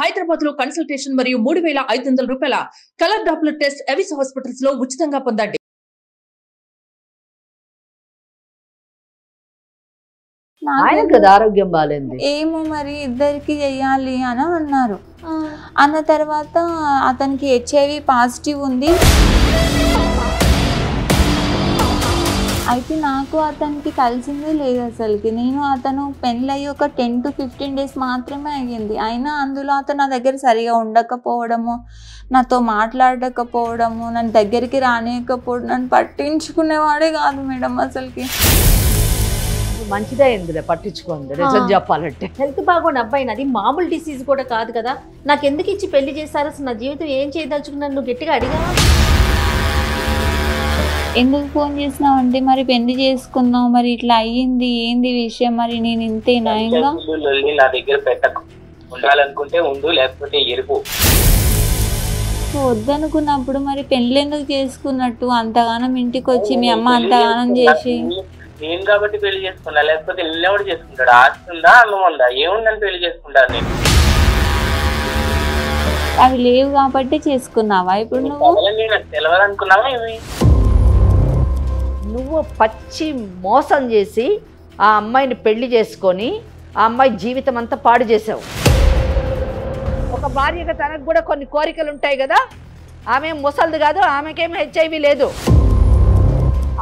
హైదరాబాద్ లో కన్సల్టేషన్ మరియు 3500 రూపాయల colour Doppler test Avis hospitals లో ఉచితంగా పొందండి. ఆయన కదా ఆరోగ్యం బాగాలేదు. ఏమో మరి ఇద్దరికి చెయ్యాలి అని అన్నారు. అన్న తర్వాత అతనికి HIV పాజిటివ్ ఉంది. అయితే నాకు అతనికి కలిసిందే లేదు అసలుకి. నేను అతను పెళ్ళయి ఒక 10 to 15 days మాత్రమే అయ్యింది. అయినా అందులో అతను నా దగ్గర సరిగా ఉండకపోవడము, నాతో మాట్లాడకపోవడము, నన్ను దగ్గరికి రానియకపోవడం, నన్ను పట్టించుకునేవాడే కాదు మేడం అసలుకి. మంచిదే అయిందిలే, పట్టించుకోండి నిజం చెప్పాలంటే. హెల్త్ బాగోని అబ్బాయి, అది మామూలు డిసీజ్ కూడా కాదు కదా. నాకు ఎందుకు ఇచ్చి పెళ్లి చేశారు, అసలు నా జీవితం ఏం చేయదలుచుకున్నాను, నువ్వు గట్టిగా అడిగావా? ఎందుకు ఫోన్ చేసినావు అంటే, మరి పెళ్లి చేసుకున్నావు, మరి ఇట్లా అయ్యింది, ఏంది విషయం, మరి నేను ఇంతేనా ఇంకా నా దగ్గర పెట్టకు, ఉండాలనుకుంటే ఉండు, లేకపోతే ఎరుపు. వద్దనుకున్నప్పుడు మరి పెళ్లి ఎందుకు చేసుకున్నట్టు? అంతగానం ఇంటికి వచ్చి మీ అమ్మ అంతగానం చేసి. నేను కాబట్టి పెళ్లి చేసుకున్నా, లేకపోతే ఎవడు చేసుకుంటాడు? ఆస్తి ఉందా, అన్నం ఉందా, ఏముందని పెళ్లి చేసుకుంటాను నేను? అవి లేవు కాబట్టి చేసుకున్నావా ఇప్పుడు నువ్వు? తెలవాలనుకున్నావా? నువ్వు పచ్చి మోసం చేసి ఆ అమ్మాయిని పెళ్లి చేసుకొని ఆ అమ్మాయి జీవితం అంతా పాడు చేసావు. ఒక భార్యగా తనకు కూడా కొన్ని కోరికలు ఉంటాయి కదా. ఆమె ముసలిది కాదు, ఆమెకేమీ HIV లేదు.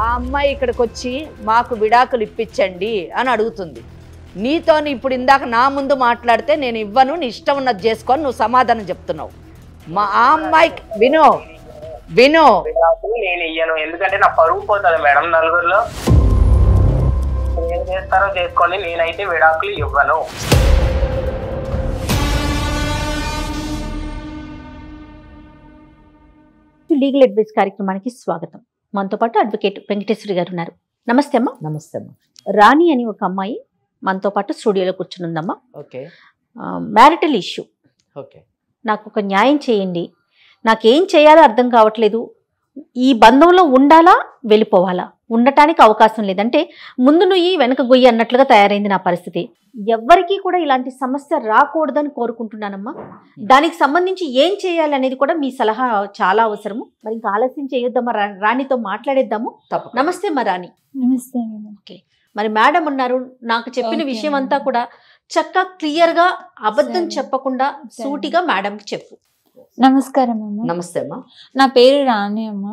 ఆ అమ్మాయి ఇక్కడికి వచ్చి మాకు విడాకులు ఇప్పించండి అని అడుగుతుంది. నీతో ఇప్పుడు ఇందాక నా ముందు మాట్లాడితే నేను ఇవ్వను, నీ ఇష్టం ఉన్నది చేసుకొని నువ్వు సమాధానం చెప్తున్నావు. మా ఆ అమ్మాయికి విను నేను ఇయ్యను, ఎందుకంటే నా పరువు పోతుంది మేడం నలుగురిలో. ఏం చేస్తారో చేసుకోండి, నేనైతే విడాకులు ఇవ్వను. లీగల్ అడ్వైస్ కార్యక్రమానికి స్వాగతం. మనతో పాటు అడ్వకేట్ వెంకటేశ్వరి గారు ఉన్నారు. నమస్తే అమ్మా. నమస్తే అమ్మా. రాణి అని ఒక అమ్మాయి మనతో పాటు స్టూడియోలో కూర్చునుందమ్మా. ఓకే. Marital issue. ఓకే. నాకు ఒక న్యాయం చేయండి, నాకేం చేయాలో అర్థం కావట్లేదు. ఈ బంధంలో ఉండాలా, వెళ్ళిపోవాలా? ఉండటానికి అవకాశం లేదంటే ముందు నుయ్యి వెనక గొయ్యి అన్నట్లుగా తయారైంది నా పరిస్థితి. ఎవ్వరికీ కూడా ఇలాంటి సమస్య రాకూడదని కోరుకుంటున్నానమ్మా. దానికి సంబంధించి ఏం చేయాలి అనేది కూడా మీ సలహా చాలా అవసరము. మరి ఇంకా ఆలస్యం చేయొద్దమ్మా, రాణితో మాట్లాడేద్దాము. నమస్తే మా రాణి. నమస్తే. ఓకే. మరి మేడం ఉన్నారు, నాకు చెప్పిన విషయం అంతా కూడా చక్కగా క్లియర్గా అబద్ధం చెప్పకుండా సూటిగా మేడంకి చెప్పు. నమస్కారం అమ్మ. నమస్తే అమ్మా. నా పేరు రాణి అమ్మ.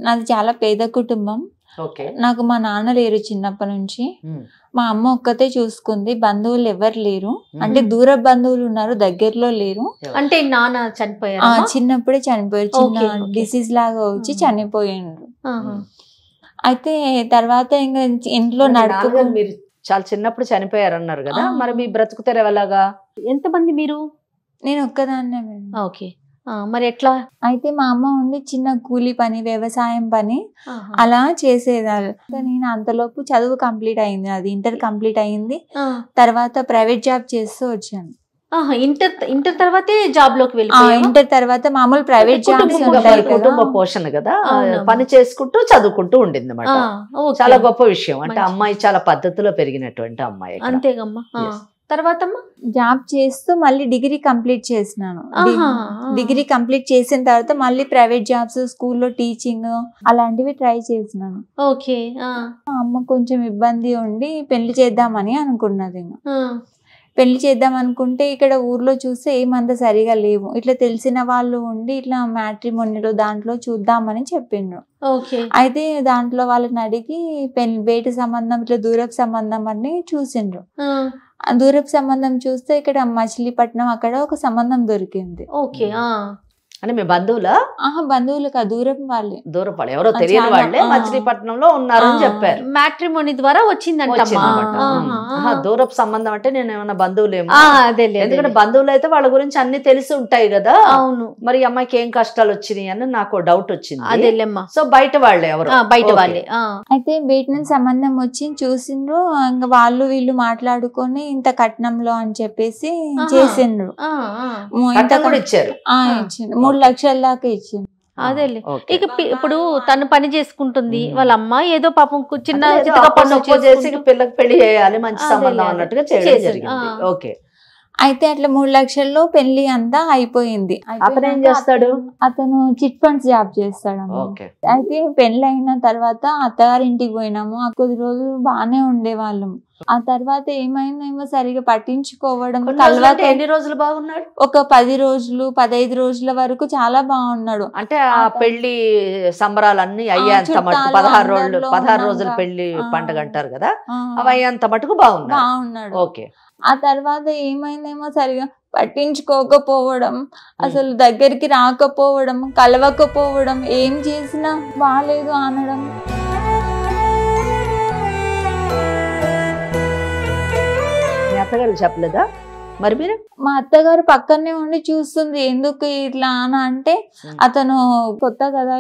నాది చాలా పేద కుటుంబం. ఓకే. నాకు మా నాన్న లేరు చిన్నప్పటి నుంచి. మా అమ్మ ఒక్కతే చూసుకుంది. బంధువులు ఎవరు లేరు, అంటే దూర బంధువులు ఉన్నారు, దగ్గరలో లేరు. అంటే నాన్న చనిపోయారు? చిన్నప్పుడే చనిపోయారు, చిన్న డిసీజ్ లాగా వచ్చి చనిపోయిండ్రు. అయితే తర్వాత ఇంకా ఇంట్లో నడుపు. మీరు చాలా చిన్నప్పుడు చనిపోయారు అన్నారు కదా, మరి మీ బ్రతుకుతారు ఎలాగా? ఎంతమంది మీరు? నేను ఒక్కదాన్నే. ఓకే. మరి ఎట్లా? అయితే మా అమ్మ ఉండి చిన్న కూలి పని, వ్యవసాయం పని అలా చేసేదారు. నేను అంతలోపు చదువు కంప్లీట్ అయింది, అది ఇంటర్ కంప్లీట్ అయింది. తర్వాత ప్రైవేట్ జాబ్ చేస్తూ వచ్చాను. ఇంటర్ తర్వాతే జాబ్ లోకి వెళ్ళిపోయాను. ఇంటర్ తర్వాత మామూలు ప్రైవేట్ జాబ్స్ ఉంటాయి, కుటుంబ పోషణ కదా, పని చేసుకుంటూ చదువుకుంటూ ఉండింది అన్నమాట. చాలా గొప్ప విషయం. అంటే అమ్మాయి చాలా పద్ధతిలో పెరిగినటువంటి అమ్మాయి. అంతేగమ్మా. తర్వాత జాబ్ చేస్తూ మళ్ళీ డిగ్రీ కంప్లీట్ చేసినాను. డిగ్రీ కంప్లీట్ చేసిన తర్వాత మళ్ళీ ప్రైవేట్ జాబ్స్, స్కూల్లో టీచింగ్ అలాంటివి ట్రై చేసినాను. ఓకే. అమ్మ కొంచెం ఇబ్బంది ఉండి పెళ్లి చేద్దామని అనుకున్నది. పెళ్లి చేద్దాం అనుకుంటే ఇక్కడ ఊర్లో చూస్తే ఏమంత సరిగా లేవు. ఇట్లా తెలిసిన వాళ్ళు ఉండి ఇట్లా మ్యాట్రిమోనీలో దాంట్లో చూద్దామని చెప్పిండ్రు. అయితే దాంట్లో వాళ్ళని అడిగి బయట సంబంధం, ఇట్లా దూరపు సంబంధం అని చూసిండ్రు. దూరపు సంబంధం చూస్తే ఇక్కడ మచిలీపట్నం అక్కడ ఒక సంబంధం దొరికింది. ఓకే. అంటే మీ బంధువులా? బంధువులు కాదు, దూరం వాళ్ళే. దూరం వాళ్ళే, ఎవరో తెలియని వాళ్ళే మచిలీపట్నంలో ఉన్నారని చెప్పారు. మ్యాట్రిమోనీ ద్వారా వచ్చిందంట. దూరపు సంబంధం అంటే నేను ఏమన్నా బంధువులేమో, ఎందుకంటే బంధువులు అయితే వాళ్ళ గురించి అన్ని తెలిసి ఉంటాయి కదా. అవును. మరి అమ్మాయికి ఏం కష్టాలు వచ్చినాయి అని నాకు డౌట్ వచ్చింది. అదేలేమ్మా. సో బయట వాళ్ళే, ఎవరు బయట వాళ్ళే. అయితే బయట నుంచి సంబంధం వచ్చి చూసిండ్రు. ఇంకా వాళ్ళు వీళ్ళు మాట్లాడుకొని ఇంత కట్నంలో అని చెప్పేసి చేసిండ్రు. ఇచ్చారు. 3 లక్షల దాకా ఇచ్చింది. అదేలే. ఇక ఇప్పుడు తను పని చేసుకుంటుంది, వాళ్ళ అమ్మ ఏదో పాపం చిన్న పిల్లకి పెళ్లి చేయాలి, మంచి సంబంధం అన్నట్టుగా చేయడం జరిగింది. ఓకే. అయితే అట్లా 3 లక్షల్లో పెళ్లి అంతా అయిపోయింది. అతను ఏం చేస్తాడు? అతను చిట్ ఫండ్స్ జాబ్ చేస్తాడు. అయితే పెళ్లి అయిన తర్వాత అత్తగారింటికి పోయినాము. ఆ కొద్ది రోజులు బాగానే ఉండేవాళ్ళం. ఆ తర్వాత ఏమైందేమో సరిగా పట్టించుకోవడం, ఎన్ని రోజులు బాగున్నాడు? ఒక 10 రోజులు 15 రోజుల వరకు చాలా బాగున్నాడు. అంటే ఆ పెళ్లి సంబరాలన్నీ అయ్యేంత మటుకు 16 రోజుల పెళ్లి పండుగ అంటారు కదా, అవి అయ్యేంత మటుకు బాగున్నాడు. ఓకే. ఆ తర్వాత ఏమైందేమో సరిగా పట్టించుకోకపోవడం, అసలు దగ్గరికి రాకపోవడం, కలవకపోవడం, ఏం చేసినా బాలేదు అనడం. అత్తగారికి చెప్పలేదా మరి మీరు? మా అత్తగారు పక్కనే ఉండి చూస్తుంది. ఎందుకు ఇట్లా అని అంటే, అతను కొత్త కదా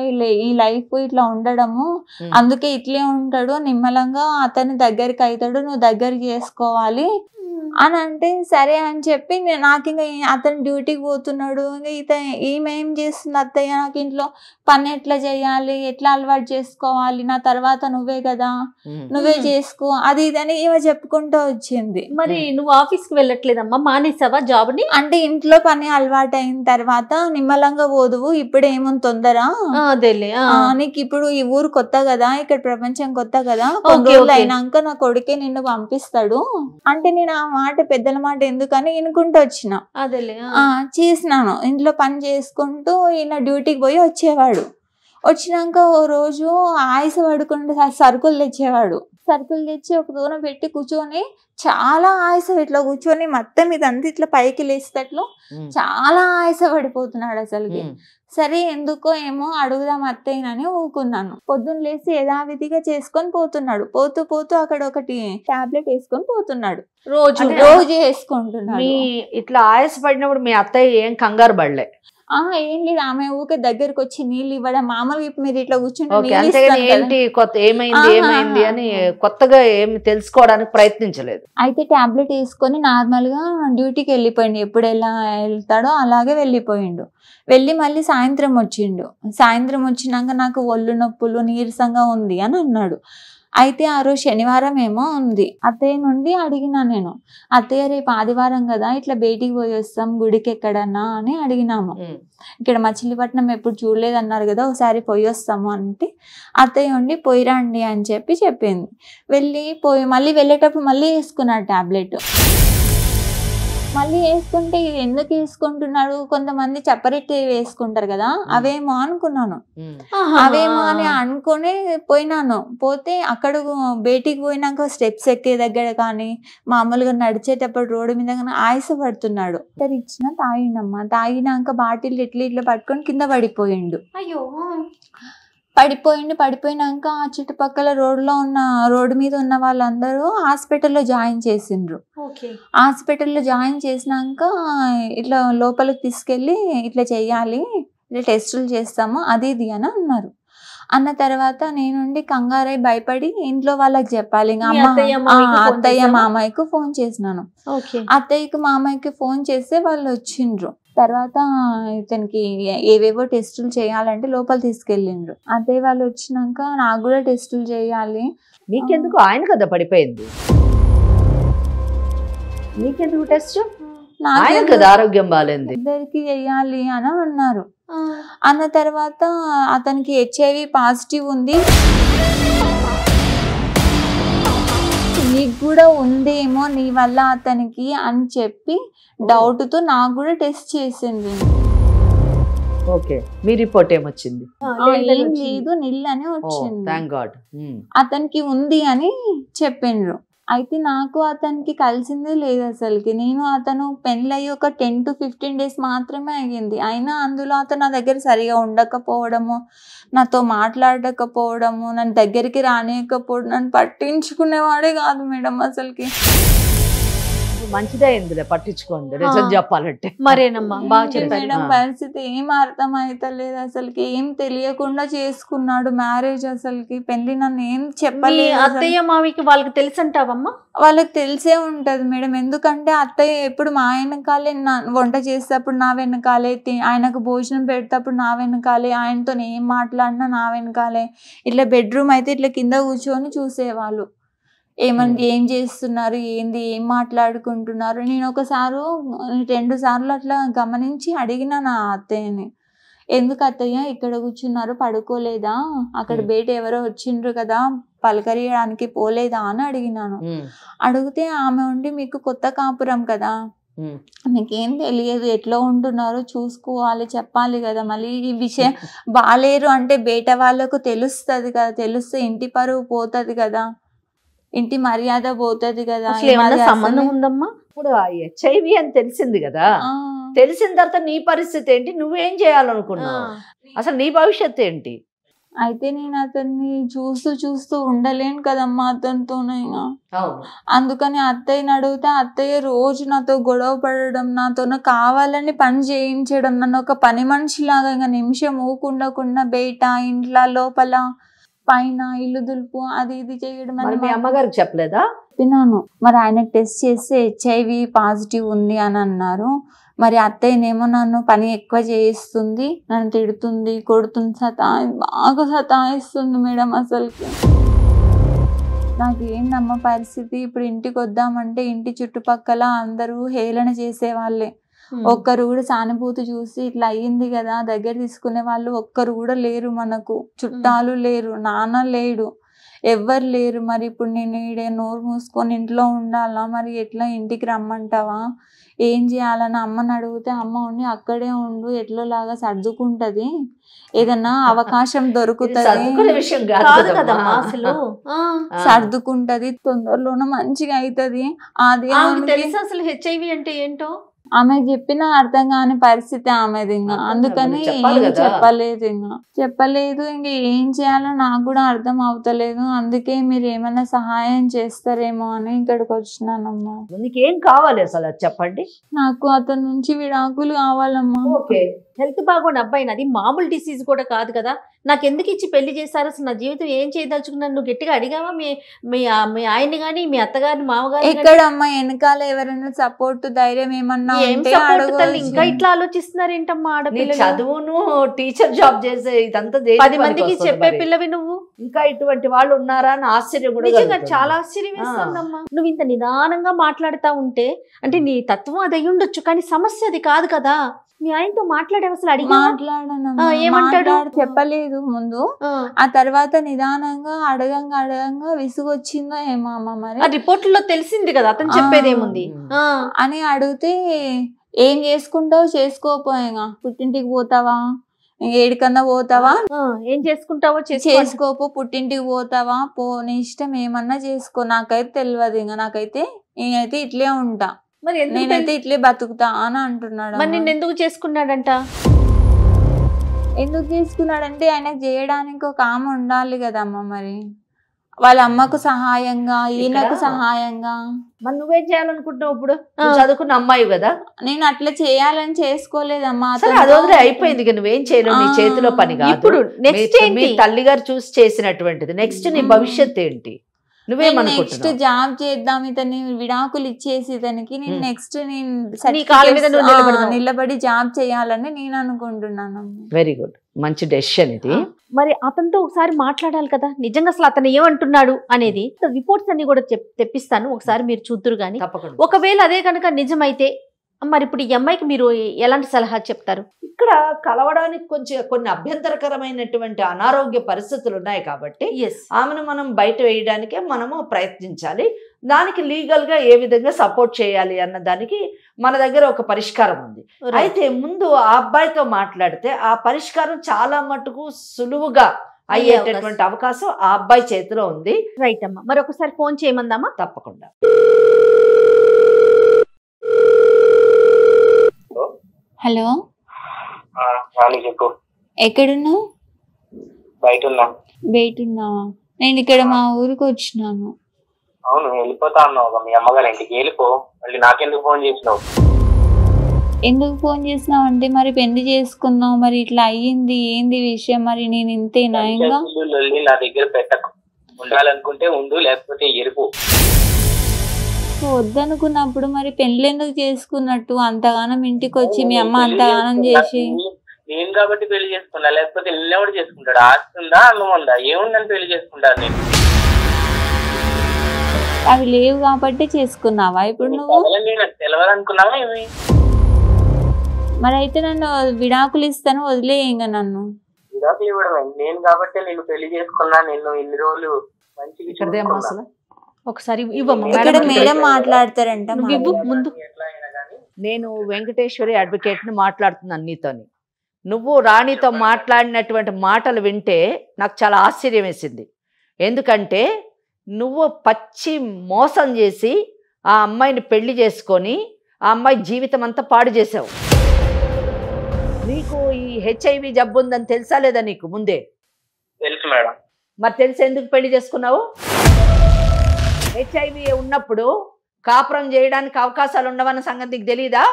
ఈ లైఫ్ ఇట్లా ఉండడము, అందుకే ఇట్లే ఉంటాడు, నిమ్మలంగా అతని దగ్గరికి అవుతాడు, నువ్వు దగ్గరికి చేసుకోవాలి అని అంటే, సరే అని చెప్పి నాకు ఇంకా అతను డ్యూటీకి పోతున్నాడు, ఇంకా ఈమె ఏం చేస్తుంది, అత్తయ్య నాకు ఇంట్లో పని ఎట్లా చేయాలి, ఎట్లా అలవాటు చేసుకోవాలి, నా తర్వాత నువ్వే కదా, నువ్వే చేసుకో, అది ఇదని ఈమె చెప్పుకుంటూ వచ్చింది. మరి నువ్వు ఆఫీస్కి వెళ్ళట్లేదమ్మా, మానేసావా జాబ్ ని? అంటే ఇంట్లో పని అలవాటు అయిన తర్వాత నిమ్మలంగా పోదువు, ఇప్పుడు ఏముంది తొందర, నీకు ఇప్పుడు ఈ ఊరు కొత్త కదా, ఇక్కడ ప్రపంచం కొత్త కదా, కొన్ని రోజులు అయినాక నా కొడుకే నిన్ను పంపిస్తాడు అంటే, నేను ఆ మాట పెద్దల మాట ఎందుకని వినుకుంటూ వచ్చిన. చేసినాను, ఇంట్లో పని చేసుకుంటూ ఈయన డ్యూటీకి పోయి వచ్చేవాడు. వచ్చినాక ఓ రోజు ఆయుస పడుకుంటే సరుకులు తెచ్చేవాడు. సరుకులు తెచ్చి ఒక దూరం పెట్టి కూర్చొని చాలా ఆయుస ఇట్లా కూర్చొని మొత్తం ఇదంతా ఇట్లా పైకి లేసేటట్లు చాలా ఆయుస పడిపోతున్నాడు అసలుకి. సరే ఎందుకో ఏమో అడుగుదాం అత్తయ్యనని ఊకున్నాను. పొద్దున్న లేసి యథావిధిగా చేసుకొని పోతున్నాడు. పోతూ పోతూ అక్కడ ఒకటి టాబ్లెట్ వేసుకొని పోతున్నాడు. రోజు వేసుకుంటున్నాడు. ఇట్లా ఆయాస పడినప్పుడు మీ అత్తయ్య ఏం కంగారు పడలే? ఏం లేదు, ఆమె ఊకే దగ్గరకు వచ్చి నీళ్ళు ఇవ్వడం, మామూలుగా మీరు ఇట్లా కూర్చుంటే ఏమైంది అని కొత్తగా ఏమి తెలుసుకోవడానికి ప్రయత్నించలేదు. అయితే టాబ్లెట్ వేసుకొని నార్మల్ గా డ్యూటీకి వెళ్ళిపోయిండు. ఎప్పుడు ఎలా వెళ్తాడో అలాగే వెళ్ళిపోయిండు. వెళ్ళి మళ్ళీ సాయంత్రం వచ్చిండు. సాయంత్రం వచ్చినాక నాకు ఒళ్ళు నొప్పులు నీరసంగా ఉంది అని అన్నాడు. అయితే ఆ రోజు శనివారం ఏమో ఉంది. అత్తయ్య నుండి అడిగినా నేను, అత్తయ్య రేపు ఆదివారం కదా, ఇట్లా బయటికి పోయి వస్తాం గుడికి ఎక్కడన్నా అని అడిగినాము. ఇక్కడ మచిలీపట్నం ఎప్పుడు చూడలేదన్నారు కదా, ఒకసారి పోయి వస్తాము అంటే, అత్తయ్య ఉండి పోయిరండి అని చెప్పింది. మళ్ళీ వెళ్ళేటప్పుడు మళ్ళీ వేసుకున్నాడు టాబ్లెట్. మళ్ళీ వేసుకుంటే ఎందుకు వేసుకుంటున్నాడు, కొంతమంది చప్పరెట్టి వేసుకుంటారు కదా, అవేమో అనుకున్నాను. అవేమో అని అనుకుని పోయినాను. పోతే అక్కడ బయటికి పోయినాక స్టెప్స్ ఎక్కే దగ్గర కానీ మామూలుగా నడిచేటప్పుడు రోడ్డు మీద కానీ ఆయాస పడుతున్నాడు. ఇచ్చిన తాగినమ్మా, తాగినాక బాటిల్ ఇట్లా పట్టుకొని కింద పడిపోయిండు. అయ్యో, పడిపోయినాక ఆ చుట్టుపక్కల రోడ్డు మీద ఉన్న వాళ్ళందరూ హాస్పిటల్లో జాయిన్ చేసిండ్రు. హాస్పిటల్లో జాయిన్ చేసినాక ఇట్లా లోపలికి తీసుకెళ్ళి ఇట్లా చెయ్యాలి, ఇట్లా టెస్టులు చేస్తాము అది ఇది అని అన్నారు. అన్న తర్వాత నేనుండి కంగారై భయపడి ఇంట్లో వాళ్ళకి చెప్పాలి. అత్తయ్య మామయ్యకు ఫోన్ చేసినాను. అత్తయ్యకు మామయ్యకి ఫోన్ చేస్తే వాళ్ళు వచ్చిండ్రు. తర్వాత ఇతనికి ఏవేవో టెస్టులు చేయాలంటే లోపల తీసుకెళ్ళిండ్రు. అత్తయ్య వాళ్ళు వచ్చినాక నాకు కూడా టెస్టులు చేయాలి. నీకెందుకు, ఆయన కదా పడిపోయింది, నీకెందుకు టెస్ట్? ఆయన కదా ఆరోగ్యం బాగాలేదు, ఇద్దరికి చెయ్యాలి అని అన్నారు. అన్న తర్వాత అతనికి HIV పాజిటివ్ ఉంది, నీకు కూడా ఉందేమో నీ వల్ల అతనికి అని చెప్పి డౌట్తో నాకు కూడా టెస్ట్ చేసింది. ఓకే, మీ రిపోర్ట్ ఏమొచ్చింది? ఏం లేదు, నిల్ అని వచ్చింది. Thank God. అతనికి ఉంది అని చెప్పిండ్రు. అయితే నాకు అతనికి కలిసిందే లేదు అసలుకి. అతను పెళ్ళయి ఒక 10 to 15 days మాత్రమే అయ్యింది. అయినా అందులో అతను నా దగ్గర సరిగా ఉండకపోవడము, నాతో మాట్లాడకపోవడము, నన్ను దగ్గరికి రానియకపోవడం, నన్ను పట్టించుకునేవాడే కాదు మేడం అసలుకి. మంచిదే ఇందులో పట్టించుకోండి, నిజం చెప్పాలంటే. మరేనమ్మా, బాగా చెప్పారు మేడం. పరిస్థితి ఏం అర్థం అయితలేదు అసలుకి. ఏం తెలియకుండా చేసుకున్నాడు మ్యారేజ్. అసలుకి పెళ్లి నన్ను ఏం చెప్పలేదు. అత్తయ్య మావికి వాళ్ళకి తెలిసి అంటావమ్మా? వాళ్ళకి తెలిసే ఉంటది మేడం. ఎందుకంటే అత్తయ్య ఎప్పుడు మా వెనకాలే, వంట చేసేటప్పుడు నా వెనకాలే, ఆయనకు భోజనం పెడేటప్పుడు నా వెనకాలే, ఆయనతో ఏం మాట్లాడినా నా వెనకాలే. ఇట్లా బెడ్రూమ్ అయితే ఇట్లా కింద కూర్చొని చూసేవాళ్ళు. ఏం చేస్తున్నారు, ఏంది, ఏం మాట్లాడుకుంటున్నారు. నేను 2 సార్లు అట్లా గమనించి అడిగిన నా అత్తయ్యని, ఎందుకు అత్తయ్య ఇక్కడ కూర్చున్నారు, పడుకోలేదా, అక్కడ బయట ఎవరో వచ్చిండ్రు కదా పలకరియడానికి పోలేదా అని అడిగినాను. అడిగితే ఆమె ఉండి మీకు కొత్త కాపురం కదా, మీకేం తెలియదు, ఎట్లా ఉంటున్నారో చూసుకోవాలి, చెప్పాలి కదా, మళ్ళీ ఈ విషయం బాలేరు అంటే బయట వాళ్ళకు తెలుస్తుంది కదా, తెలిస్తే ఇంటి పరువు పోతుంది కదా, ఇంటి మర్యాద పోతుంది కదా. సంబంధం ఉందమ్మా? ఇప్పుడు HIV అని తెలిసింది కదా, తెలిసిన తర్వాత నీ పరిస్థితి ఏంటి, నువ్వేం చేయాలనుకున్నావు, అసలు నీ భవిష్యత్తు ఏంటి? అయితే నేను అతన్ని చూస్తూ ఉండలేను కదమ్మా అతనితోనైనా. అందుకని అత్తయ్యని అడిగితే అత్తయ్య రోజు నాతో గొడవ పడడం, నాతో కావాలని పని చేయించడం, నన్ను ఒక పని మనిషిలాగా ఇంకా నిమిషం ఊకుండకుండా బయట, ఇంట్లో, లోపల, పైన ఇల్లు దులుపు అది ఇది చేయడం. మీ అమ్మగారికి చెప్పలేదా? చెప్పినాను. మరి ఆయన టెస్ట్ చేస్తే HIV పాజిటివ్ ఉంది అని అన్నారు. మరి అత్తయ్యనేమో నన్ను పని ఎక్కువ చేయిస్తుంది, నన్ను తిడుతుంది, కొడుతుంది, బాగా సతాయిస్తుంది మేడం. అసలుకి నాకు ఏందమ్మ పరిస్థితి, ఇప్పుడు ఇంటికి వద్దామంటే ఇంటి చుట్టుపక్కల అందరూ హేళన చేసేవాళ్ళే. ఒక్కరు కూడా సానుభూతి చూసి ఇట్లా అయ్యింది కదా దగ్గర తీసుకునే వాళ్ళు ఒక్కరు కూడా లేరు, మనకు చుట్టాలు లేరు, నాన్న లేడు, ఎవ్వరు లేరు. మరి ఇప్పుడు నేను ఈడే నోరు మూసుకొని ఇంట్లో ఉండాలా, మరి ఎట్లా ఇంటికి రమ్మంటావా, ఏం చేయాలని అమ్మని అడిగితే అమ్మ ఉండి అక్కడే ఉండు, ఎట్లోలాగా సర్దుకుంటది, ఏదన్నా అవకాశం దొరుకుతుంది, విషయం కాదు కదమ్మా అసలు, సర్దుకుంటది, తొందరలోనే మంచిగా అవుతుంది. అది తెలుసు అసలు HIV అంటే ఏంటో ఆమెకు చెప్పిన అర్థం కాని పరిస్థితి ఆమెది. ఇంకా అందుకని చెప్పలేదు. ఇంకా ఏం చేయాలో నాకు కూడా అర్థం అవుతలేదు. అందుకే మీరు ఏమైనా సహాయం చేస్తారేమో అని ఇక్కడికి వచ్చినానమ్మా. నీకేం కావాలి అసలు చెప్పండి. నాకు అతని నుంచి విడాకులు కావాలమ్మా. హెల్త్ బాగోని అబ్బాయిని, అది మామూలు డిసీజ్ కూడా కాదు కదా, నాకు ఎందుకు ఇచ్చి పెళ్లి చేశారు, అసలు నా జీవితం ఏం చేయదలుచుకున్నాను, నువ్వు గట్టిగా అడిగావా మీ ఆయన్ని కానీ మీ అత్తగారిని, మామగారు? ఎక్కడమ్మా వెనకాల ఎవరైనా సపోర్ట్, ధైర్యం ఏమన్నా ఇంకా ఇట్లా ఆలోచిస్తున్నారు ఏంటమ్మా ఆడపిల్ల? చదువును, టీచర్ జాబ్ చేసే ఇదంతా 10 మందికి చెప్పే పిల్లవి నువ్వు, ఇంకా ఇటువంటి వాళ్ళు ఉన్నారా అని ఆశ్చర్యం కూడా. నిజంగా చాలా ఆశ్చర్యం వేస్తుందమ్మా. నువ్వు ఇంత నిదానంగా మాట్లాడుతా ఉంటే, అంటే నీ తత్వం అది అయి ఉండొచ్చు, కానీ సమస్య అది కాదు కదా. మీ ఆయనతో మాట్లాడే అసలు అడిగి ఏమంటాడు చెప్పలేదు ముందు. ఆ తర్వాత నిదానంగా అడగంగా విసుగొచ్చిందో ఏమో అమ్మ, మరి రిపోర్ట్లో తెలిసింది కదా అతను చెప్పేది ఏముంది అని అడిగితే, ఏం చేసుకుంటావు చేసుకోపోయాగా, పుట్టింటికి పోతావా, ఏడికన్నా పోతావా, ఏం చేసుకుంటావో చేసుకోపో, పుట్టింటికి పోతావా పో, నీ ఇష్టం ఏమన్నా చేసుకో, నాకైతే తెలియదు, ఇంకా నాకైతే నేనైతే ఇట్లే ఉంటా, మరి నేనైతే ఇట్లే బతుకుతా అని అంటున్నాడు. మరి నిన్ను ఎందుకు చేసుకున్నాడంట? ఎందుకు చేసుకున్నాడంటే ఆయనకు చేయడానికి ఒక ఆమె ఉండాలి కదమ్మా, మరి వాళ్ళ అమ్మకు సహాయంగా, ఈయనకు సహాయంగా. మరి నువ్వేం చేయాలనుకుంటున్నావు? ఇప్పుడు చదువుకున్న అమ్మాయి కదా. నేను అట్లా చేయాలని చేసుకోలేదమ్మా, అదొదరే అయిపోయింది. నువ్వేం చేయలేవు, నీ చేతిలో పని కాదు. ఇప్పుడు మీ తల్లిగారు చూసి చేసినటువంటిది. నెక్స్ట్ నీ భవిష్యత్ ఏంటి? నెక్స్ట్ జాబ్ చేద్దాం, ఇతని విడాకులు ఇచ్చేసి ఇతనికి నేను నెక్స్ట్ నిలబడి జాబ్ చేయాలని నేను అనుకుంటున్నాను. వెరీ గుడ్, మంచి డెసిషన్ ఇది. మరి అతనితో ఒకసారి మాట్లాడాలి కదా, నిజంగా అసలు అతను ఏమంటున్నాడు అనేది. రిపోర్ట్స్ అన్ని కూడా తెప్పిస్తాను, ఒకసారి మీరు చూద్దురు గాని. ఒకవేళ అదే కనుక నిజమైతే మరి ఇప్పుడు ఈ అమ్మాయికి మీరు ఎలాంటి సలహా చెప్తారు? ఇక్కడ కలవడానికి కొన్ని అభ్యంతరకరమైనటువంటి అనారోగ్య పరిస్థితులు ఉన్నాయి కాబట్టి ఆమెను మనం బయట వేయడానికే మనము ప్రయత్నించాలి. దానికి లీగల్ గా ఏ విధంగా సపోర్ట్ చేయాలి అన్న దానికి మన దగ్గర ఒక పరిష్కారం ఉంది. అయితే ముందు ఆ అబ్బాయితో మాట్లాడితే ఆ పరిష్కారం చాలా మటుకు సులువుగా అయ్యేటటువంటి అవకాశం ఆ అబ్బాయి చేతిలో ఉంది. రైట్ అమ్మా, మరి ఒకసారి ఫోన్ చేయమందామా? తప్పకుండా. హలో, చెప్పు. ఎక్కడున్నావు? బయట ఉన్నావా? నేను ఇక్కడ మా ఊరికి వచ్చినాను. అవును, వెళ్ళిపోతా అన్నావు మీ అమ్మగారి ఇంటికి, వెళ్ళిపో. మళ్ళీ నాకెందుకు ఫోన్ చేసినావు? ఎందుకు ఫోన్ చేసినావు అంటే, మరి పెళ్లి చేసుకున్నావు, మరి ఇట్లా అయ్యింది, ఏంది విషయం, మరి నేను ఇంతేనా? ఇంకా నా దగ్గర పెట్టకు, ఉండాలనుకుంటే ఉండు, లేకపోతే ఎరుపు. వద్దనుకున్నప్పుడు మరి పెళ్లి ఎందుకు చేసుకున్నట్టు? అంతగానం ఇంటికి వచ్చి మీ అమ్మ అంతగానం చేసి. నేను కాబట్టి పెళ్లి చేసుకున్నా, లేకపోతే ఎవడు చేసుకుంటాడు? ఆస్తుందా, అన్నం ఉందా, ఏముందని పెళ్లి చేసుకుంటాను నేను? అవి లేవు కాబట్టి చేసుకున్నావా ఇప్పుడు నువ్వు? నాకు తెలియదు అనుకున్నావా ఇవి? మరి అయితే నన్ను విడాకులు ఇస్తాను, వదిలే ఇంకా నన్ను. విడాకులు ఇవ్వడమే నేను కాబట్టి నేను పెళ్లి చేసుకున్నా, నిన్ను ఇన్ని రోజులు మంచిగా ఇక్కడదేమో అసలు ఒకసారి ఇవ్వమ్మా ఇక్కడ మేడం మేడం మాట్లాడతారంట. నువ్వు ఇవ్వు ముందు. ఎట్లా అయినా కానీ నేను వెంకటేశ్వరి అడ్వకేట్ని మాట్లాడుతున్నాను నీతోని. నువ్వు రాణితో మాట్లాడినటువంటి మాటలు వింటే నాకు చాలా ఆశ్చర్యం వేసింది. ఎందుకంటే నువ్వు పచ్చి మోసం చేసి ఆ అమ్మాయిని పెళ్లి చేసుకొని ఆ అమ్మాయి జీవితం అంతా పాడు చేసావు. నీకు ఈ హెచ్ఐవి జబ్బు ఉందని తెలుసా లేదా నీకు ముందే? తెలుసు మేడం. మరి తెలిసి ఎందుకు పెళ్లి చేసుకున్నావు? హెచ్ఐవి ఉన్నప్పుడు కాపురం చేయడానికి అవకాశాలు ఉండవన్న సంగతి నీకు తెలీదా?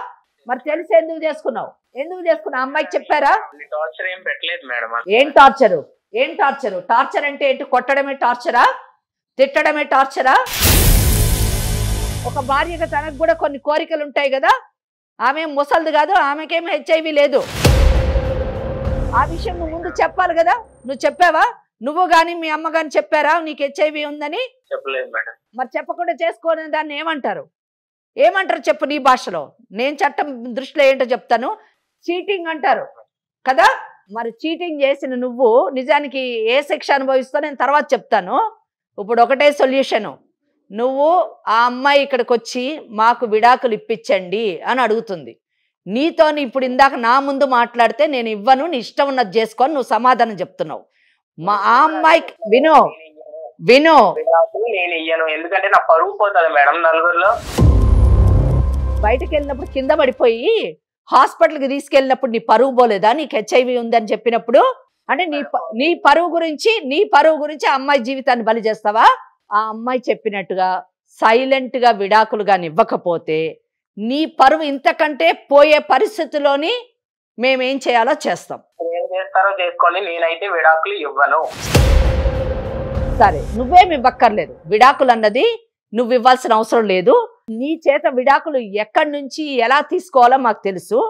మరి తెలిసి ఎందుకు చేసుకున్నావు? ఎందుకు చేసుకున్నావు? అమ్మాయికి చెప్పారా? టార్చర్ ఏం పెట్టలేదు మేడం. ఏం టార్చరు? ఏం టార్చరు? టార్చర్ అంటే ఏంటి? కొట్టడమే టార్చరా? తిట్టడమే టార్చరా? ఒక భార్యగా తనకు కూడా కొన్ని కోరికలు ఉంటాయి కదా. ఆమె ముసలిది కాదు, ఆమెకేమీ హెచ్ఐవి లేదు. ఆ విషయం నువ్వు ముందు చెప్పాలి కదా. నువ్వు చెప్పావా? నువ్వు కానీ మీ అమ్మ కానీ చెప్పారా నీకు హెచ్ఐవి ఉందని? చెప్పలేదు మేడం. మరి చెప్పకుండా చేసుకోని దాన్ని ఏమంటారు? ఏమంటారు చెప్పు నీ భాషలో. నేను చట్టం దృష్టిలో ఏంటో చెప్తాను. చీటింగ్ అంటారు కదా. మరి చీటింగ్ చేసిన నువ్వు నిజానికి ఏ శిక్ష అనుభవిస్తావు నేను తర్వాత చెప్తాను. ఇప్పుడు ఒకటే సొల్యూషను. నువ్వు ఆ అమ్మాయి ఇక్కడికి వచ్చి మాకు విడాకులు ఇప్పించండి అని అడుగుతుంది. నీతో ఇప్పుడు ఇందాక నా ముందు మాట్లాడితే నేను ఇవ్వను, నీ ఇష్టం ఉన్నది చేసుకొని నువ్వు సమాధానం చెప్తున్నావు. ఆ అమ్మాయికి విను విను నేను ఇయ్యను, ఎందుకంటే నా పరువు పోతుంది మేడం నలుగురిలో. బయటకు వెళ్ళినప్పుడు కింద పడిపోయి హాస్పిటల్కి తీసుకెళ్ళినప్పుడు నీ పరువు పోలేదా? నీకు హెచ్ఐవి ఉందని చెప్పినప్పుడు అంటే నీ పరువు గురించి ఆ అమ్మాయి జీవితాన్ని బలి చేస్తావా? ఆ అమ్మాయి చెప్పినట్టుగా సైలెంట్గా విడాకులు కానీ ఇవ్వకపోతే నీ పరువు ఇంతకంటే పోయే పరిస్థితిలోని మేమేం చేయాలో చేస్తాం. ఏం చేస్తారో చేసుకోండి, నేనైతే విడాకులు ఇవ్వను. సరే, నువ్వేమి ఇవ్వక్కర్లేదు. విడాకులు అన్నది నువ్వు ఇవ్వాల్సిన అవసరం లేదు. నీ చేత విడాకులు ఎక్కడి నుంచి ఎలా తీసుకోవాలో మాకు తెలుసు.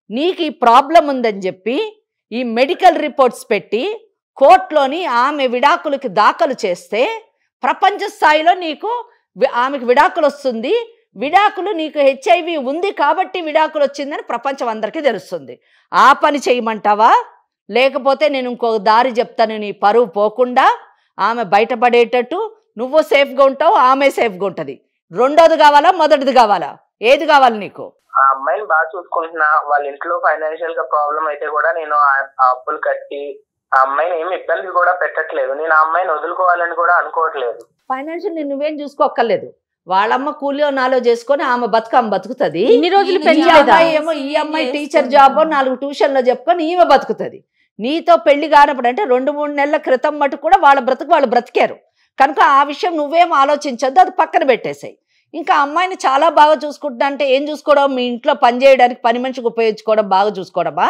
నీకు ఈ ప్రాబ్లం ఉందని చెప్పి ఈ మెడికల్ రిపోర్ట్స్ పెట్టి కోర్టులోని ఆమె విడాకులకి దాఖలు చేస్తే ప్రపంచ స్థాయిలో నీకు ఆమెకు విడాకులు వస్తుంది. విడాకులు నీకు హెచ్ఐవి ఉంది కాబట్టి విడాకులు వచ్చిందని ప్రపంచం అందరికీ తెలుస్తుంది. ఆ పని చేయమంటావా? లేకపోతే నేను ఇంకో దారి చెప్తాను. నీ పరువు పోకుండా ఆమె బయటపడేటట్టు నువ్వు సేఫ్గా ఉంటావు, ఆమె సేఫ్గా ఉంటుంది. రెండోది కావాలా మొదటిది కావాలా? ఏది కావాలి నీకు? ఆ అమ్మాయిని బాగా చూసుకుంటున్నా. వాళ్ళ ఇంట్లో ఫైనాన్షియల్ గా ప్రాబ్లం అయితే కూడా నేను ఆ అప్పులు కట్టి ఆ అమ్మాయిని ఏమి ఇబ్బంది కూడా పెట్టట్లేదు. నేను ఆ అమ్మాయిని వదులుకోవాలని కూడా అనుకోవట్లేదు. ఫైనాన్షియల్ నువ్వేం చూసుకోక్కర్లేదు. వాళ్ళమ్మ కూలియో నాలో చేసుకొని ఆమె బతుకుతుంది. ఇన్ని రోజులు పెళ్లి ఏమో ఈ అమ్మాయి టీచర్ జాబ్ 4 ట్యూషన్లో చెప్పుకొని ఈమె బతుకుతుంది. నీతో పెళ్లి కానప్పుడు అంటే 2-3 నెలల క్రితం మటుకు కూడా వాళ్ళ బ్రతుకు వాళ్ళు బ్రతికారు కనుక ఆ విషయం నువ్వేం ఆలోచించద్దు, అది పక్కన పెట్టేసాయి. ఇంకా అమ్మాయిని చాలా బాగా చూసుకుంటున్నా అంటే ఏం చూసుకోవడం? మీ ఇంట్లో పని చేయడానికి పని మనిషికి ఉపయోగించుకోవడం, బాగా చూసుకోవడమా?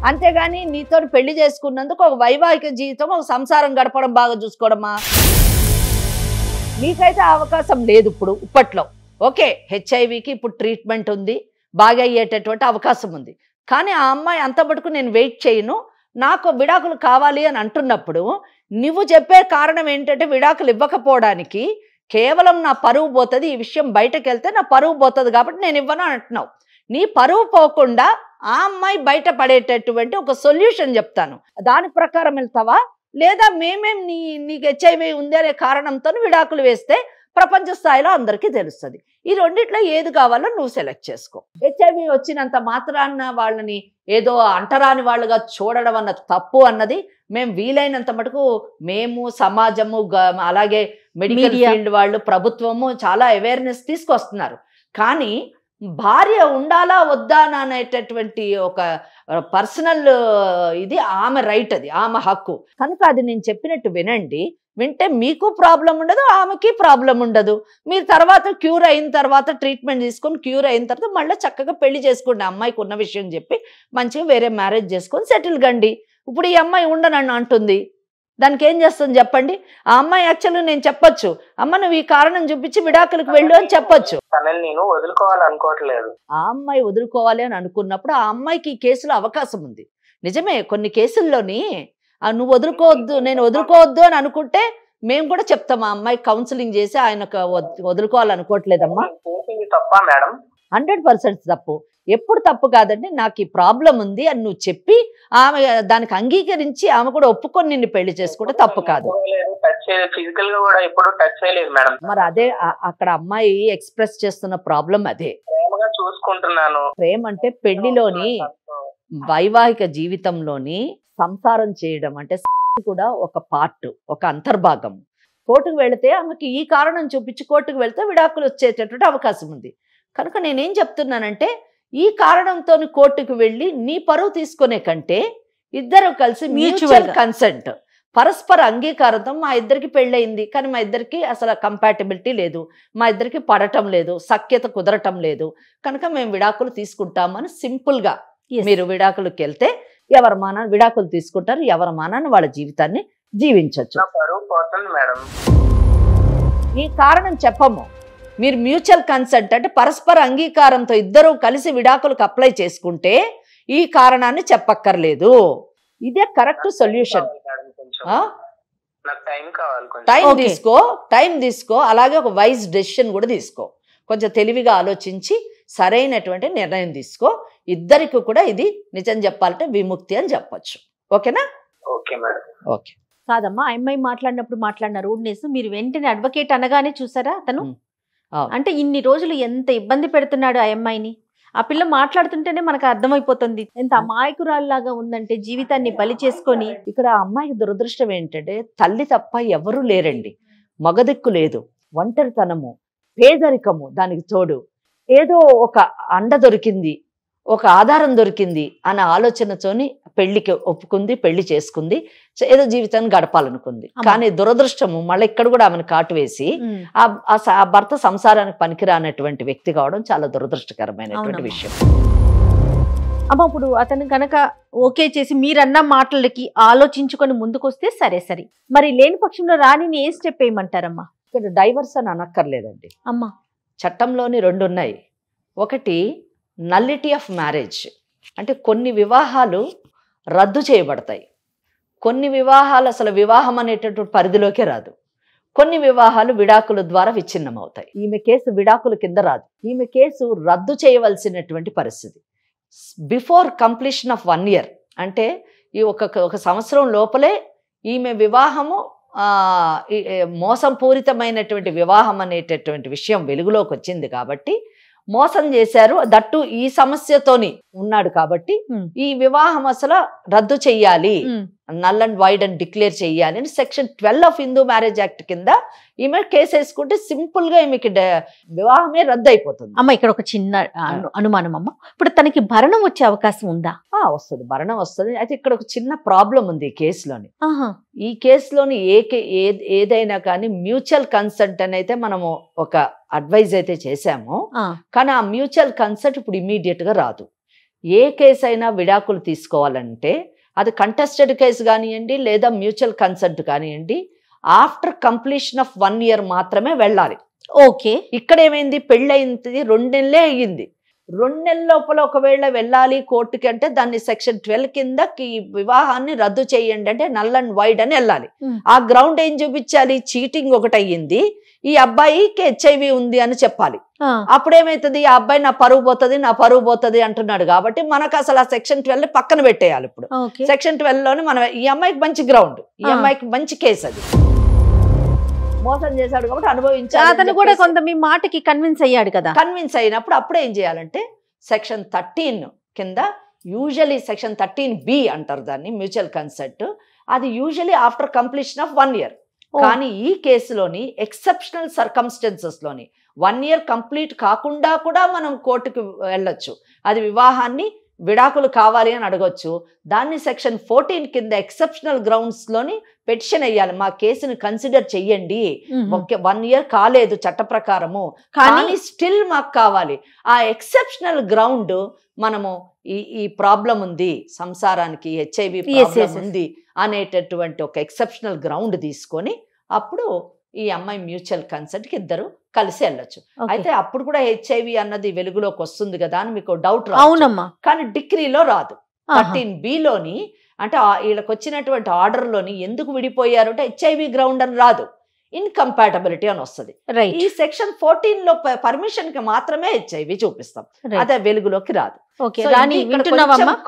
అంతేగాని నీతో పెళ్లి చేసుకున్నందుకు ఒక వైవాహిక జీవితం, ఒక సంసారం గడపడం, బాగా చూసుకోవడమా? నీకైతే అవకాశం లేదు ఇప్పట్లో. ఓకే, హెచ్ఐవికి ఇప్పుడు ట్రీట్మెంట్ ఉంది, బాగా అయ్యేటటువంటి అవకాశం ఉంది. కానీ ఆ అమ్మాయి అంత మటుకు నేను వెయిట్ చేయను, నాకు విడాకులు కావాలి అని అంటున్నప్పుడు నువ్వు చెప్పే కారణం ఏంటంటే విడాకులు ఇవ్వకపోవడానికి కేవలం నా పరువు పోతుంది, ఈ విషయం బయటకు వెళ్తే నా పరువు పోతుంది కాబట్టి నేను ఇవ్వను అంటున్నావు. నీ పరువు పోకుండా ఆ అమ్మాయి బయట పడేటటువంటి ఒక సొల్యూషన్ చెప్తాను, దాని ప్రకారం వెళ్తావా? లేదా నీకు హెచ్ఐవి ఉంది అనే కారణంతో విడాకులు వేస్తే ప్రపంచ స్థాయిలో అందరికీ తెలుస్తుంది. ఈ రెండిట్లో ఏది కావాలో నువ్వు సెలెక్ట్ చేసుకో. హెచ్ఐవి వచ్చినంత మాత్రాన వాళ్ళని ఏదో అంటరాని వాళ్ళుగా చూడడం అన్న తప్పు అన్నది మేము వీలైనంత మటుకు మేము సమాజము అలాగే మెడికల్ ఫీల్డ్ వాళ్ళు ప్రభుత్వము చాలా అవేర్నెస్ తీసుకొస్తున్నారు. కానీ భార్య ఉండాలా వద్దా అనేటటువంటి ఒక పర్సనల్ ఇది ఆమె రైట్, అది ఆమె హక్కు కనుక అది నేను చెప్పినట్టు వినండి. వింటే మీకు ప్రాబ్లం ఉండదు, ఆమెకి ప్రాబ్లం ఉండదు. మీరు తర్వాత క్యూర్ అయిన తర్వాత ట్రీట్మెంట్ తీసుకొని క్యూర్ అయిన తర్వాత మళ్ళీ చక్కగా పెళ్లి చేసుకోండి. అమ్మాయికి ఉన్న విషయం చెప్పి మంచిగా వేరే మ్యారేజ్ చేసుకొని సెటిల్ కండి. ఇప్పుడు ఈ అమ్మాయి ఉండనని అంటుంది, దానికి ఏం చేస్తుంది చెప్పండి? ఆ అమ్మాయి యాక్చువల్గా నేను చెప్పొచ్చు, అమ్మ నువ్వు ఈ కారణం చూపించి విడాకులకు వెళ్ళు అని చెప్పొచ్చు. నేను వదులుకోవాలనుకోవట్లేదు. ఆ అమ్మాయి వదులుకోవాలి అని అనుకున్నప్పుడు ఆ అమ్మాయికి ఈ కేసులో అవకాశం ఉంది. నిజమే, కొన్ని కేసుల్లోని నువ్వు వదులుకోవద్దు, నేను వదులుకోవద్దు అని అనుకుంటే మేము కూడా చెప్తాం ఆ అమ్మాయి కౌన్సిలింగ్ చేసి ఆయనకు వదులుకోవాలనుకోవట్లేదమ్మా. తప్ప మేడం? 100% తప్పు. ఎప్పుడు తప్పు కాదండి. నాకు ఈ ప్రాబ్లం ఉంది అని నువ్వు చెప్పి ఆమె దానికి అంగీకరించి ఆమె కూడా ఒప్పుకొని నిన్ను పెళ్లి చేసుకుంటే తప్పు కాదు. ఫిజికల్ గా కూడా ఎప్పుడు టచ్ చేయలేదు మేడం. మరి అదే అక్కడ అమ్మాయి ఎక్స్ప్రెస్ చేస్తున్న ప్రాబ్లం అదే. ప్రేమగా చూసుకుంటున్నాను. ప్రేమ అంటే పెళ్లిలోని వైవాహిక జీవితంలోని సంసారం చేయడం అంటే కూడా ఒక పార్ట్, ఒక అంతర్భాగం. కోర్టుకు వెళితే ఆమెకి ఈ కారణం చూపించి కోర్టుకు వెళితే విడాకులు వచ్చేటటువంటి అవకాశం ఉంది. కనుక నేనేం చెప్తున్నానంటే ఈ కారణంతో కోర్టుకు వెళ్ళి నీ పరువు తీసుకునే కంటే ఇద్దరు కలిసి మ్యూచువల్ కన్సెంట్, పరస్పర అంగీకారంతో మా ఇద్దరికి పెళ్ళయింది కానీ మా ఇద్దరికి అసలు కంపాటబిలిటీ లేదు, మా ఇద్దరికి పడటం లేదు, సఖ్యత కుదరటం లేదు, కనుక మేము విడాకులు తీసుకుంటామని సింపుల్గా మీరు విడాకులకు వెళ్తే ఎవరి మానాన్ని విడాకులు తీసుకుంటారు, ఎవరి మానాన్ని వాళ్ళ జీవితాన్ని జీవించవచ్చు. ఈ కారణం చెప్పము. మీరు మ్యూచువల్ కన్సెంట్ అంటే పరస్పర అంగీకారంతో ఇద్దరు కలిసి విడాకులకు అప్లై చేసుకుంటే ఈ కారణాన్ని చెప్పక్కర్లేదు. ఇదే కరెక్ట్ సొల్యూషన్. టైం తీసుకో, అలాగే ఒక వైజ్ డెసిషన్ కూడా తీసుకో. కొంచెం తెలివిగా ఆలోచించి సరైనటువంటి నిర్ణయం తీసుకో. ఇద్దరికి కూడా ఇది నిజం చెప్పాలంటే విముక్తి అని చెప్పొచ్చు. ఓకేనా? Okay madam. ఓకే. కాదమ్మా, అమ్మాయి మాట్లాడినప్పుడు మాట్లాడిన రూడ్నెస్ మీరు వెంటనే అడ్వకేట్ అనగానే చూసారా అతను? అంటే ఇన్ని రోజులు ఎంత ఇబ్బంది పెడుతున్నాడు ఆ అమ్మాయిని. ఆ పిల్ల మాట్లాడుతుంటేనే మనకు అర్థమైపోతుంది ఎంత అమాయకురాల్లాగా ఉందంటే, జీవితాన్ని బలి చేసుకొని. ఇక్కడ ఆ అమ్మాయికి దురదృష్టం ఏంటంటే తల్లి తప్ప ఎవరూ లేరండి, మగదిక్కు లేదు, ఒంటరితనము, పేదరికము, దానికి తోడు ఏదో ఒక అండ దొరికింది, ఒక ఆధారం దొరికింది అన్న ఆలోచనతోని పెళ్లికి ఒప్పుకుంది, పెళ్లి చేసుకుంది, ఏదో జీవితాన్ని గడపాలనుకుంది. కానీ దురదృష్టము మళ్ళీ ఇక్కడ కూడా ఆమెను కాటు వేసి ఆ భర్త సంసారానికి పనికిరానటువంటి వ్యక్తి కావడం చాలా దురదృష్టకరమైనటువంటి విషయం. అమ్మ, ఇప్పుడు అతను కనుక ఓకే చేసి మీరన్న మాటలకి ఆలోచించుకొని ముందుకొస్తే సరే సరే, మరి లేని పక్షంలో రాణిని ఏ స్టెప్ వేయమంటారమ్మా? ఇక్కడ డైవర్స్ అని అనక్కర్లేదండి అమ్మా. చట్టంలోని 2 ఉన్నాయి. ఒకటి నల్లిటీ ఆఫ్ మ్యారేజ్, అంటే కొన్ని వివాహాలు రద్దు చేయబడతాయి, కొన్ని వివాహాలు అసలు వివాహం అనేటటువంటి పరిధిలోకే రాదు, కొన్ని వివాహాలు విడాకుల ద్వారా విచ్ఛిన్నం అవుతాయి. ఈమె కేసు విడాకుల కింద రాదు, ఈమె కేసు రద్దు చేయవలసినటువంటి పరిస్థితి. బిఫోర్ కంప్లీషన్ ఆఫ్ 1 year, అంటే ఈ ఒక సంవత్సరం లోపలే ఈమె వివాహము మోసం పూరితమైనటువంటి వివాహం అనేటటువంటి విషయం వెలుగులోకి వచ్చింది కాబట్టి మోసం చేశారు, దట్టు ఈ సమస్యతోని ఉన్నాడు కాబట్టి ఈ వివాహం అసలు రద్దు చెయ్యాలి, నల్ అండ్ వైడ్ అని డిక్లేర్ చెయ్యాలి అని section 12 of Hindu marriage act కింద ఈమె కేసు వేసుకుంటే సింపుల్ గా ఈమెకి వివాహమే రద్దు అయిపోతుంది. అమ్మ, ఇక్కడ ఒక చిన్న అనుమానం అమ్మ, ఇప్పుడు తనకి భరణం వచ్చే అవకాశం ఉందా? వస్తుంది, భరణం వస్తుంది. అయితే ఇక్కడ ఒక చిన్న ప్రాబ్లం ఉంది ఈ కేసులోని. ఈ కేసులోని ఏదైనా కానీ మ్యూచువల్ కన్సెంట్ అని అయితే మనము ఒక అడ్వైజ్ అయితే చేశాము, కానీ ఆ మ్యూచువల్ కన్సెంట్ ఇప్పుడు ఇమీడియట్ గా రాదు. ఏ కేసు అయినా విడాకులు తీసుకోవాలంటే అది కంటెస్టెడ్ కేసు కానివ్వండి లేదా మ్యూచువల్ కన్సెంట్ కానివ్వండి, ఆఫ్టర్ కంప్లీషన్ ఆఫ్ 1 year మాత్రమే వెళ్ళాలి. ఓకే. ఇక్కడ ఏమైంది, పెళ్ళయింది 2 నెలలే అయ్యింది, 2 నెలల లోపల ఒకవేళ వెళ్ళాలి కోర్టుకి అంటే దాన్ని సెక్షన్ 12 కింద ఈ వివాహాన్ని రద్దు చేయండి అంటే నల్ అండ్ వైడ్ అని వెళ్ళాలి. ఆ గ్రౌండ్ ఏం చూపించాలి, చీటింగ్ ఒకటి అయ్యింది, ఈ అబ్బాయికి HIV ఉంది అని చెప్పాలి. అప్పుడేమైతుంది, ఆ అబ్బాయి నా పరువు పోతుంది అంటున్నాడు కాబట్టి మనకు అసలు ఆ సెక్షన్ 12 పక్కన పెట్టేయాలి. ఇప్పుడు సెక్షన్ 12 లోని మనం ఈ అమ్మాయికి మంచి గ్రౌండ్, ఈ అమ్మాయికి మంచి కేసు, అది మోసం చేశాడు కాబట్టి అనుభవించాలి. అతను కూడా కొంత మీ మాటకి కన్విన్స్ అయ్యాడు కదా. కన్విన్స్ అయినప్పుడు అప్పుడు ఏం చేయాలంటే సెక్షన్ 13 కింద, యూజువలీ సెక్షన్ 13B అంటారు దాన్ని, మ్యూచువల్ కన్సెంట్. అది usually after completion of 1 year. కానీ ఈ కేసులోని ఎక్సెప్షనల్ సర్కమ్స్టెన్సెస్ లోని 1 year కంప్లీట్ కాకుండా కూడా మనం కోర్టుకు వెళ్ళొచ్చు. అది వివాహాన్ని విడాకులు కావాలి అని అడగొచ్చు. దాన్ని సెక్షన్ 14 కింద ఎక్సెప్షనల్ గ్రౌండ్స్ లోని పెటిషన్ వేయాలి, మా కేసును కన్సిడర్ చెయ్యండి, 1 year కాలేదు చట్ట ప్రకారము కానీ స్టిల్ మాకు కావాలి. ఆ ఎక్సెప్షనల్ గ్రౌండ్ మనము ఈ ప్రాబ్లం ఉంది, సంసారానికి HIV ప్రాబ్లం ఉంది అనేటటువంటి ఒక ఎక్సెప్షనల్ గ్రౌండ్ తీసుకొని అప్పుడు ఈ అమ్మాయి మ్యూచువల్ కన్సెంట్ కి ఇద్దరు కలిసి వెళ్ళొచ్చు. అయితే అప్పుడు కూడా HIV అన్నది వెలుగులోకి వస్తుంది కదా అని మీకు డౌట్ రాదు, కానీ డిగ్రీలో రాదు. 13B అంటే వీళ్ళకి వచ్చినటువంటి ఆర్డర్లోని ఎందుకు విడిపోయారు అంటే హెచ్ఐవి గ్రౌండ్ అని రాదు, ఇన్కంపాటబిలిటీ అని వస్తుంది. ఈ సెక్షన్ 14లో పర్మిషన్ కి మాత్రమే హెచ్ఐవి చూపిస్తాం, అదే వెలుగులోకి రాదు.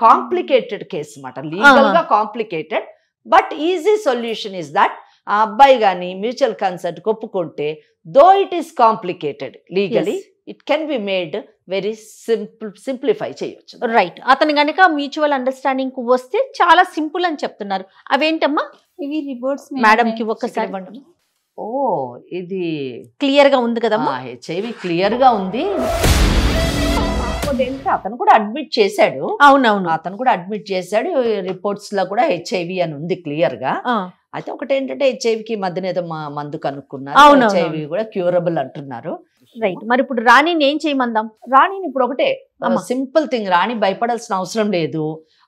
కాంప్లికేటెడ్ కేసు అన్నమాట, లీగల్ గా complicated. But easy solution is that ఆ అబ్బాయి గాని మ్యూచువల్ కన్సెంట్ ఒప్పుకుంటే, though it is complicated legally, it can be made very simplify చేయొచ్చు. రైట్. అతను గనక మ్యూచువల్ అండర్స్టాండింగ్ కు వస్తే చాలా సింపుల్ అని చెప్తున్నారు. అవేంటమ్మా? ఇవి రిపోర్ట్స్ మేడం కి ఒక్కసారి ఇవ్వండి. ఓ, ఇది క్లియర్ గా ఉంది కదమ్మా? హెచ్ఐవి క్లియర్ గా ఉంది. అతను కూడా అడ్మిట్ చేశాడు. అవునవును, అతను కూడా అడ్మిట్ చేశాడు. రిపోర్ట్స్ లో కూడా హెచ్ఐవి అని ఉంది క్లియర్ గా. అయితే ఒకటి ఏంటంటే హెచ్ఐవికి మధ్యన ఏదో మందు కనుక్కున్నారు, హెచ్ఐవి కూడా క్యూరబుల్ అంటున్నారు. రైట్. మరి ఇప్పుడు రాణిని ఏం చేయమందాం? రాణిని ఇప్పుడు ఒకటే సింపుల్ థింగ్, రాణి భయపడాల్సిన అవసరం లేదు.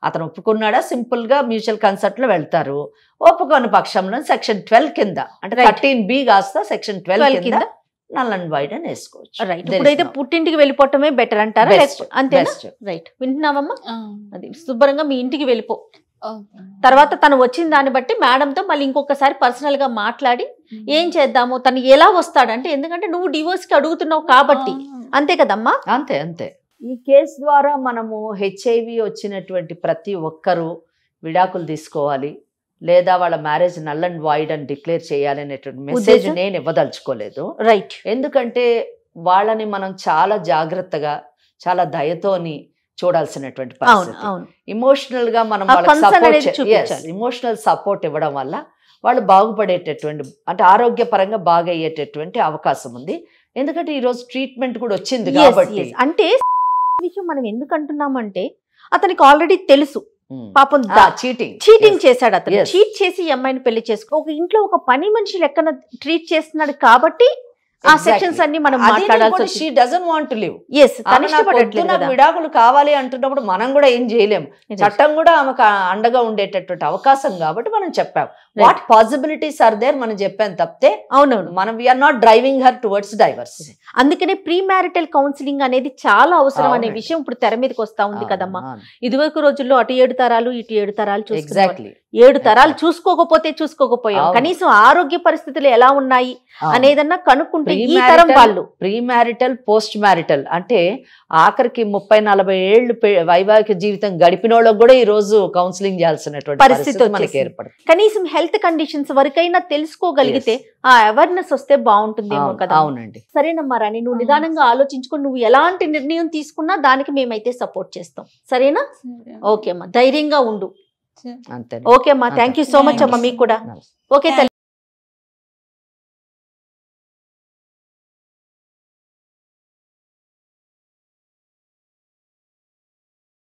అతను ఒప్పుకున్నాడా, సింపుల్ గా మ్యూచువల్ కన్సెంట్ లో వెళ్తారు. ఒప్పుకోని పక్షంలో సెక్షన్ 12 కింద అంటే 13B కాస్త సెక్షన్ 12 కింద నల్ అండ్ వైడ్ అని వేసుకోవచ్చు. రైట్. ఇప్పుడైతే పుట్టింటికి వెళ్ళిపోవటమే బెటర్ అంటారా? అంతేనా? రైట్. వింటున్నావమ్మా? అది శుభ్రంగా మీ ఇంటికి వెళ్ళిపో. తర్వాత తను వచ్చిన దాన్ని బట్టి మేడంతో మళ్ళీ ఇంకొకసారి పర్సనల్ గా మాట్లాడి ఏం చేద్దాము, తను ఎలా వస్తాడంటే, ఎందుకంటే నువ్వు డివోర్స్ కి అడుగుతున్నావు కాబట్టి. అంతే కదమ్మా? అంతే అంతే. ఈ కేసు ద్వారా మనము హెచ్ఐవి వచ్చినటువంటి ప్రతి ఒక్కరూ విడాకులు తీసుకోవాలి, లేదా వాళ్ళ మ్యారేజ్ నల్ అండ్ వాయిడ్ అని డిక్లేర్ చేయాలి అనేటువంటి మెసేజ్ నేను ఇవ్వదలుచుకోలేదు. రైట్. ఎందుకంటే వాళ్ళని మనం చాలా జాగ్రత్తగా, చాలా దయతోని చూడాల్సినటువంటి పరిస్థితి. ఇమోషనల్ గా మనం ఇమోషనల్ సపోర్ట్ ఇవ్వడం వల్ల వాళ్ళు బాగుపడేటటువంటి, అంటే ఆరోగ్యపరంగా బాగా అయ్యేటటువంటి అవకాశం ఉంది. ఎందుకంటే ఈ రోజు ట్రీట్మెంట్ కూడా వచ్చింది కాబట్టి. అంటే విషయం మనం ఎందుకు అంటున్నామంటే, అతనికి ఆల్రెడీ తెలుసు పాపం చీటింగ్ చేశాడు. అతను చీట్ చేసి ఈ అమ్మాయిని పెళ్లి చేసుకో, ఒక ఇంట్లో ఒక పని మనిషి లెక్కన ట్రీట్ చేస్తున్నాడు కాబట్టి ఆ సెక్షన్స్ అన్ని మనం మాట్లాడాల్సి. She doesn't want to live. yes, తను ఇష్టపడట్లేదు కదా. విడాకులు కావాలి అంటున్నప్పుడు మనం కూడా ఏం చేయలేము. చట్టం కూడా ఆమెకు అండగా ఉండేటటువంటి అవకాశం కాబట్టి మనం చెప్పాం. వాట్ పాసిబిలిటీస్ ఆర్ దేర్ మనం చెప్పాను తప్పితే అవునవును మనం we are not driving her towards divorce. అందుకనే ప్రీ మ్యారిటల్ కౌన్సిలింగ్ అనేది చాలా అవసరం అనే విషయం ఇప్పుడు తెర మీదకి వస్తా ఉంది కదమ్మా. ఇదివరకు రోజుల్లో అటు 7 తరాలు ఇటు 7 తరాలు ఎగ్జాక్ట్లీ 7 తరాలు చూసుకోకపోయాం. కనీసం ఆరోగ్య పరిస్థితులు ఎలా ఉన్నాయి అనేదన్నా కనుక్కుంటే ఈ తరం వాళ్ళు ప్రీ మ్యారిటల్, పోస్ట్ మ్యారిటల్ అంటే ఆఖరికి 30-40 ఏళ్ళు వైవాహిక జీవితం గడిపిన వాళ్ళకి కూడా ఈ రోజు కౌన్సిలింగ్ చేయాల్సినటువంటి పరిస్థితి మనకి ఏర్పడుతుంది. కనీసం హెల్త్ కండిషన్స్ వరకైనా తెలుసుకోగలిగితే ఆ అవేర్నెస్ వస్తే బాగుంటుందేమో కదా. అవునండి. సరేనమ్మా రాణి, నువ్వు నిదానంగా ఆలోచించుకుని నువ్వు ఎలాంటి నిర్ణయం తీసుకున్నా దానికి మేమైతే సపోర్ట్ చేస్తాం. సరేనా? ఓకే అమ్మా, ధైర్యంగా ఉండు. అంతే. ఓకే అమ్మా, థ్యాంక్ యూ సో మచ్ అమ్మా. మీకు కూడా ఓకే.